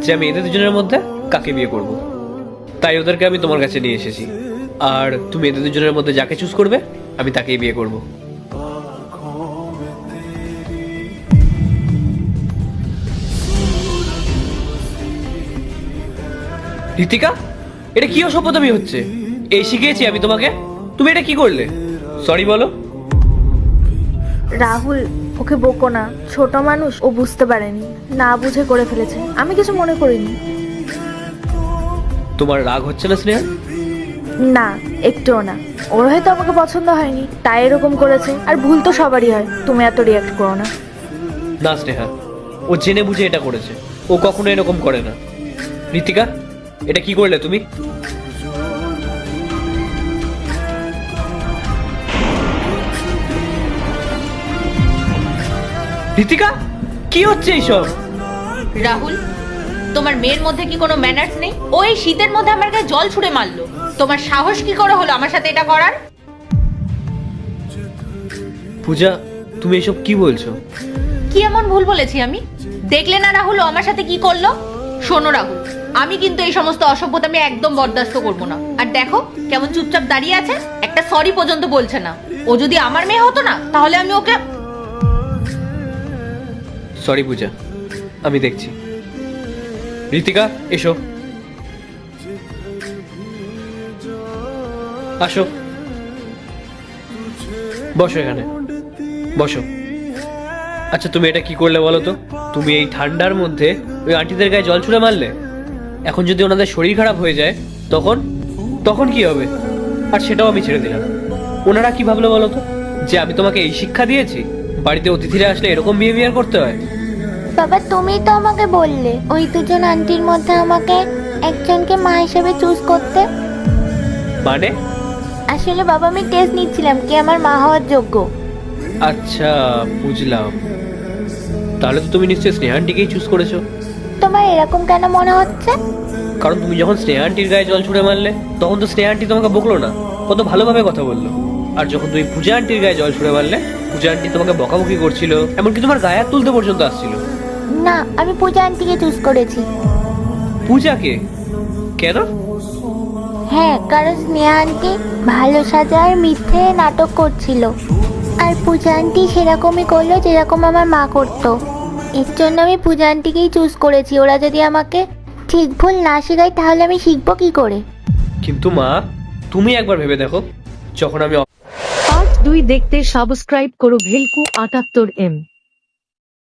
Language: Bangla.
যে আমি এদের দুজনের মধ্যে কাকে বিয়ে করব। তাই ওদেরকে আমি তোমার কাছে নিয়ে এসেছি। আর তুমি এদের দুজনের মধ্যে যাকে চুজ করবে আমি তাকেই বিয়ে করব। ঋতিকা, এটা কি অসভ্যতামি হচ্ছে? এই শিখিয়েছি আমি তোমাকে, তুমি এটা কি করলে? সরি বলো। রাহুল, ওকে বকো না, ছোট মানুষ, ও বুঝতে পারেনি, না বুঝে করে ফেলেছে, আমি কিছু মনে করিনি। তোমার রাগ হচ্ছে না স্নেহা? না, একটুও না। ওর হয়তো আমাকে পছন্দ হয়নি তাই এরকম করেছে, আর ভুল তো সবারই হয়, তুমি এত রিয়াক্ট করো না। না স্নেহা, ও জেনে বুঝে এটা করেছে, ও কখনো এরকম করে না। ঋতিকা, এটা কি করলে তুমি? ঋতিকা, কি হচ্ছে এইসব? রাহুল, তোমার মেয়ের মধ্যে কি কোনো ম্যানার্স নেই? ও এই শীতের মধ্যে আমার গায়ে জল ছুঁড়ে মারলো। তোমার সাহস কি করে হলো আমার সাথে এটা করার? পূজা, তুমি এসব কি বলছো? কি এমন ভুল বলেছি আমি? দেখলে না রাহুল ও আমার সাথে কি করলো? শোনো রাহুল, আমি কিন্তু এই সমস্ত অসভ্যতা আমি একদম বরদাস্ত করবো না। আর দেখো কেমন চুপচাপ দাঁড়িয়ে আছে, একটা সরি পর্যন্ত বলছে না। ও যদি আমার মেয়ে হতো না তাহলে আমি ওকে... সরি পূজা, আমি দেখছি। ঋতিকা, এসো, আসো, বসো এখানে, বসো। আচ্ছা, তুমি এটা কি করলে বলো তো? তুমি এই ঠান্ডার মধ্যে ওই আন্টিদের গায়ে জল ছুঁড়ে মারলে। এখন যদি ওনাদের শরীর খারাপ হয়ে যায় তখন তখন কি হবে? আর সেটাও আমি ছেড়ে দিলাম। ওনারা কি ভাবলো বলো তো, যে আমি তোমাকে এই শিক্ষা দিয়েছি বাড়িতে অতিথিরা আসলে এরকম বিহেভিয়ার করতে হয়? বাবা, তুমি তো আমাকে বললে ওই দুজন আন্টির মধ্যে আমাকে একজনকে মা হিসেবে চুজ করতে। মানে? আসলে বাবা, আমি টেস্ট নিচ্ছিলাম কে আমার মা হওয়ার যোগ্য। আচ্ছা, বুঝলাম। তাহলে তো তুমি নিশ্চয়ই স্নেহা আন্টিকেই চুজ করেছো। তোমার এরকম কেন মনে হচ্ছে? কারণ তুমি যখন স্নেহা আন্টির গায়ে জল ছুঁড়ে মারলে তখন তো স্নেহা আন্টি তোমাকে বকলো না, কত ভালোভাবে কথা বললো। আর যখন তুমি পূজা আন্টির গায়ে জল ছুঁড়ে মারলে পূজা আন্টি তোমাকে বকাবকি করছিল, এমনকি তোমার গায়ে হাত তুলতে পর্যন্ত আসছিল। না, আমি পূজা আন্টিকে চুজ করেছি। পূজাকে? কেন? হ্যাঁ, কারণ স্নেহা আন্টি ভালো সাজা আর মিথ্যে নাটক করছিল, আর পূজা আন্টি সেরকমই করলো যেরকম আমার মা করতো। এর জন্য আমি পূজা আন্টিকেই চুজ করেছি। ওরা যদি আমাকে ঠিক ভুল না শেখায় তাহলে আমি শিখবো কি করে? কিন্তু মা, তুমি একবার ভেবে দেখো, যখন আমি পার্ট 2 দেখতে সাবস্ক্রাইব করো ভেলকু 78M।